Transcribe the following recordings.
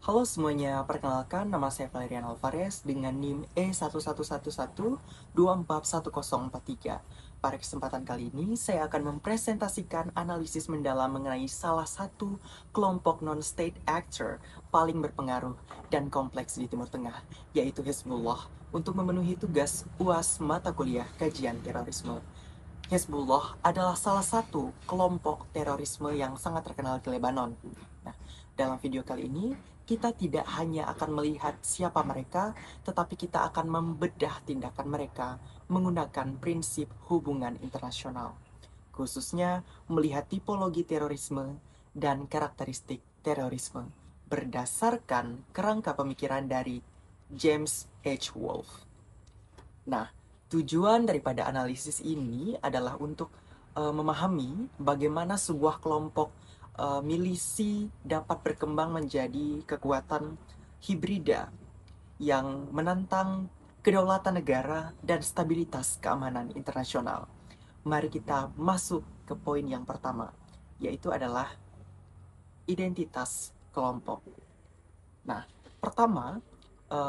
Halo semuanya, perkenalkan nama saya Valerian Alvarez dengan NIM E1111241043. Pada kesempatan kali ini, saya akan mempresentasikan analisis mendalam mengenai salah satu kelompok non-state actor paling berpengaruh dan kompleks di Timur Tengah, yaitu Hezbollah, untuk memenuhi tugas UAS mata kuliah kajian terorisme. Hezbollah adalah salah satu kelompok terorisme yang sangat terkenal di Lebanon. Nah, dalam video kali ini, kita tidak hanya akan melihat siapa mereka, tetapi kita akan membedah tindakan mereka menggunakan prinsip hubungan internasional, khususnya melihat tipologi terorisme dan karakteristik terorisme berdasarkan kerangka pemikiran dari James H. Wolfe. Nah, tujuan daripada analisis ini adalah untuk memahami bagaimana sebuah kelompok milisi dapat berkembang menjadi kekuatan hibrida yang menantang kedaulatan negara dan stabilitas keamanan internasional. Mari kita masuk ke poin yang pertama, yaitu adalah identitas kelompok. Nah, pertama,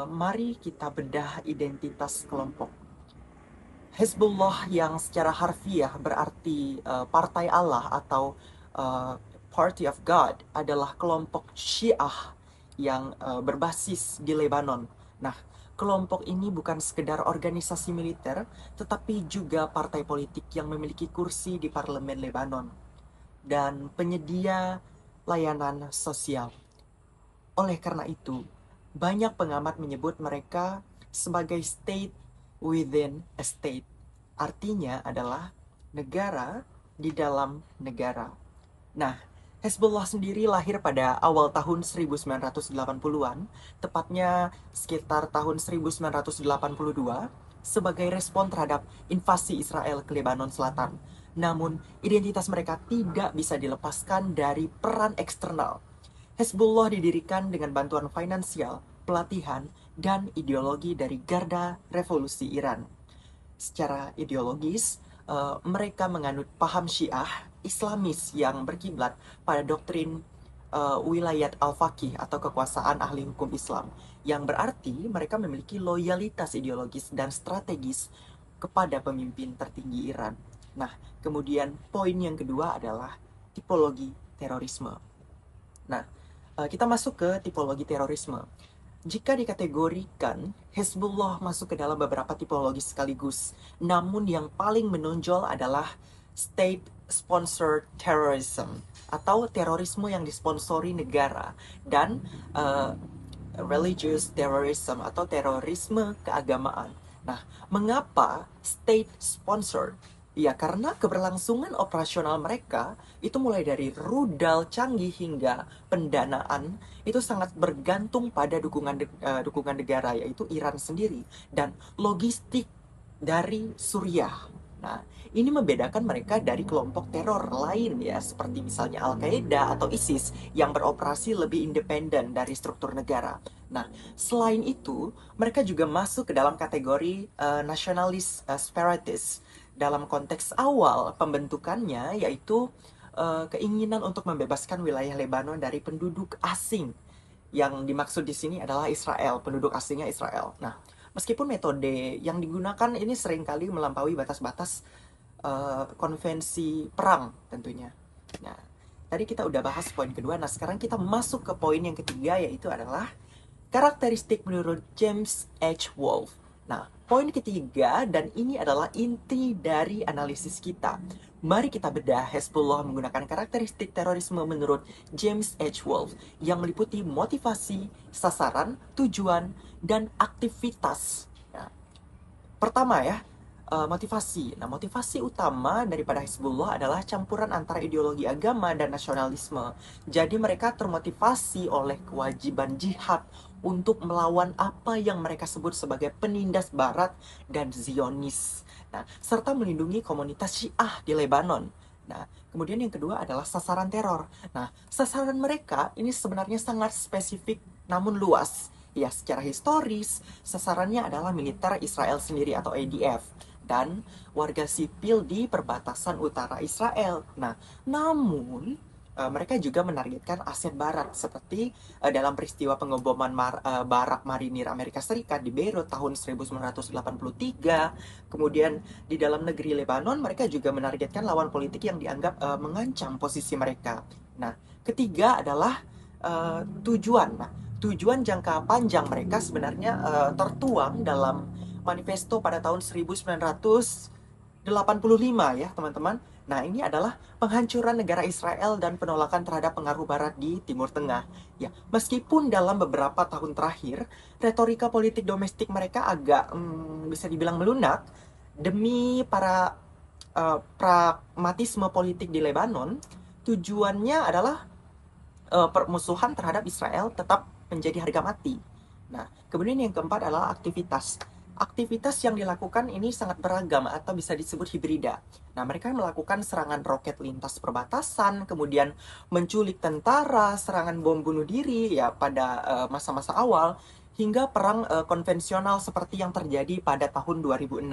mari kita bedah identitas kelompok. Hezbollah yang secara harfiah berarti Partai Allah atau Party of God adalah kelompok Syiah yang berbasis di Lebanon. Nah, kelompok ini bukan sekedar organisasi militer, tetapi juga partai politik yang memiliki kursi di parlemen Lebanon dan penyedia layanan sosial. Oleh karena itu, banyak pengamat menyebut mereka sebagai state within a state. Artinya adalah negara di dalam negara. Nah, Hezbollah sendiri lahir pada awal tahun 1980-an, tepatnya sekitar tahun 1982, sebagai respon terhadap invasi Israel ke Lebanon Selatan. Namun, identitas mereka tidak bisa dilepaskan dari peran eksternal. Hezbollah didirikan dengan bantuan finansial, pelatihan, dan ideologi dari Garda Revolusi Iran. Secara ideologis, mereka menganut paham Syiah Islamis yang berkiblat pada doktrin wilayat al-faqih atau kekuasaan ahli hukum Islam, yang berarti mereka memiliki loyalitas ideologis dan strategis kepada pemimpin tertinggi Iran. Nah, kemudian poin yang kedua adalah tipologi terorisme. Nah, kita masuk ke tipologi terorisme. Jika dikategorikan, Hezbollah masuk ke dalam beberapa tipologi sekaligus. Namun yang paling menonjol adalah state sponsored terrorism atau terorisme yang disponsori negara dan religious terrorism atau terorisme keagamaan. Nah, mengapa state sponsored? Ya, karena keberlangsungan operasional mereka itu mulai dari rudal canggih hingga pendanaan itu sangat bergantung pada dukungan negara, yaitu Iran sendiri, dan logistik dari Suriah. Nah, ini membedakan mereka dari kelompok teror lain ya, seperti misalnya Al-Qaeda atau ISIS yang beroperasi lebih independen dari struktur negara. Nah, selain itu, mereka juga masuk ke dalam kategori nasionalis separatist dalam konteks awal pembentukannya, yaitu keinginan untuk membebaskan wilayah Lebanon dari penduduk asing. Yang dimaksud di sini adalah Israel, penduduk asingnya Israel. Nah, meskipun metode yang digunakan ini seringkali melampaui batas-batas konvensi perang tentunya. Nah, tadi kita udah bahas poin kedua. Nah, sekarang kita masuk ke poin yang ketiga, yaitu adalah karakteristik menurut James H. Wolfe. Nah, poin ketiga, dan ini adalah inti dari analisis kita. Mari kita bedah Hezbollah menggunakan karakteristik terorisme menurut James H. Wolfe yang meliputi motivasi, sasaran, tujuan, dan aktivitas. Nah, pertama ya, motivasi. Nah, motivasi utama daripada Hezbollah adalah campuran antara ideologi agama dan nasionalisme. Jadi mereka termotivasi oleh kewajiban jihad untuk melawan apa yang mereka sebut sebagai penindas barat dan Zionis. Nah, serta melindungi komunitas Syiah di Lebanon. Nah, kemudian yang kedua adalah sasaran teror. Nah, sasaran mereka ini sebenarnya sangat spesifik namun luas. Ya, secara historis, sasarannya adalah militer Israel sendiri atau IDF dan warga sipil di perbatasan utara Israel. Nah, namun mereka juga menargetkan aset barat seperti dalam peristiwa pengeboman barak marinir Amerika Serikat di Beirut tahun 1983. Kemudian di dalam negeri Lebanon mereka juga menargetkan lawan politik yang dianggap mengancam posisi mereka. Nah, ketiga adalah tujuan. Nah, tujuan jangka panjang mereka sebenarnya tertuang dalam manifesto pada tahun 1985 ya teman-teman. Nah, ini adalah penghancuran negara Israel dan penolakan terhadap pengaruh barat di Timur Tengah. Ya, meskipun dalam beberapa tahun terakhir retorika politik domestik mereka agak bisa dibilang melunak demi para pragmatisme politik di Lebanon, tujuannya adalah permusuhan terhadap Israel tetap menjadi harga mati. Nah, kemudian yang keempat adalah aktivitas. Aktivitas yang dilakukan ini sangat beragam atau bisa disebut hibrida. Nah, mereka melakukan serangan roket lintas perbatasan, kemudian menculik tentara, serangan bom bunuh diri ya pada masa-masa awal, hingga perang konvensional seperti yang terjadi pada tahun 2006.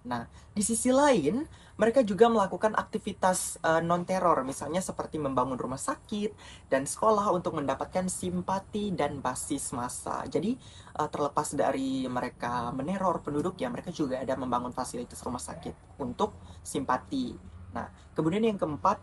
Nah, di sisi lain, mereka juga melakukan aktivitas non-teror, misalnya seperti membangun rumah sakit dan sekolah untuk mendapatkan simpati dan basis massa. Jadi, terlepas dari mereka meneror penduduk, ya mereka juga ada membangun fasilitas rumah sakit untuk simpati. Nah, kemudian yang keempat,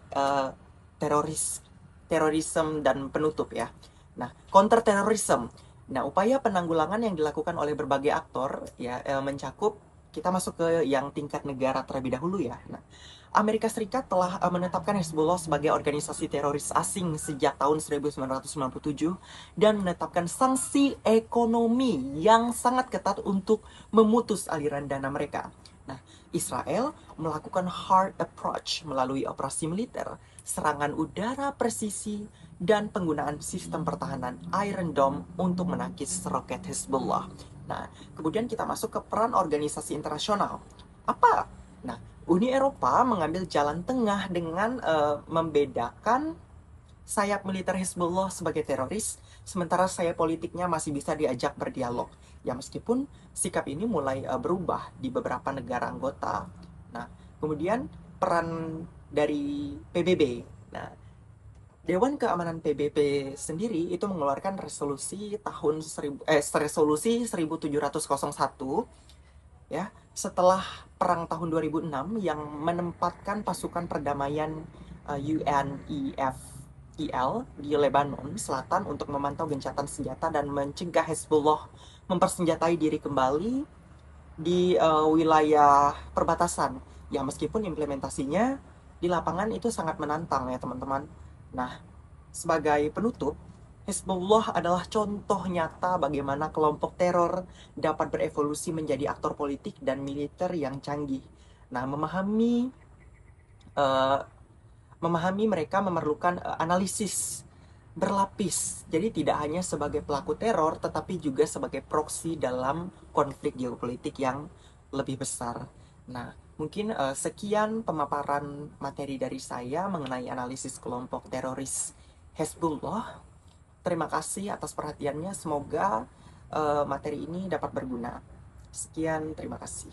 terorisme dan penutup ya. Nah, counter terrorism. Nah, upaya penanggulangan yang dilakukan oleh berbagai aktor ya mencakup kita masuk ke yang tingkat negara terlebih dahulu ya. Nah, Amerika Serikat telah menetapkan Hezbollah sebagai organisasi teroris asing sejak tahun 1997 dan menetapkan sanksi ekonomi yang sangat ketat untuk memutus aliran dana mereka. Nah, Israel melakukan hard approach melalui operasi militer, serangan udara presisi, dan penggunaan sistem pertahanan Iron Dome untuk menangkis roket Hezbollah. Nah, kemudian kita masuk ke peran organisasi internasional. Apa? Nah, Uni Eropa mengambil jalan tengah dengan membedakan sayap militer Hezbollah sebagai teroris, sementara sayap politiknya masih bisa diajak berdialog. Ya meskipun sikap ini mulai berubah di beberapa negara anggota. Nah, kemudian peran dari PBB. Nah, Dewan Keamanan PBB sendiri itu mengeluarkan resolusi 1701 ya setelah perang tahun 2006 yang menempatkan pasukan perdamaian UNEFIL di Lebanon Selatan untuk memantau gencatan senjata dan mencegah Hezbollah mempersenjatai diri kembali di wilayah perbatasan. Ya meskipun implementasinya di lapangan itu sangat menantang ya teman-teman. Nah, sebagai penutup, Hezbollah adalah contoh nyata bagaimana kelompok teror dapat berevolusi menjadi aktor politik dan militer yang canggih. Nah, uh, memahami mereka memerlukan analisis berlapis. Jadi tidak hanya sebagai pelaku teror, tetapi juga sebagai proksi dalam konflik geopolitik yang lebih besar. Nah, mungkin sekian pemaparan materi dari saya mengenai analisis kelompok teroris Hezbollah. Terima kasih atas perhatiannya. Semoga materi ini dapat berguna. Sekian, terima kasih.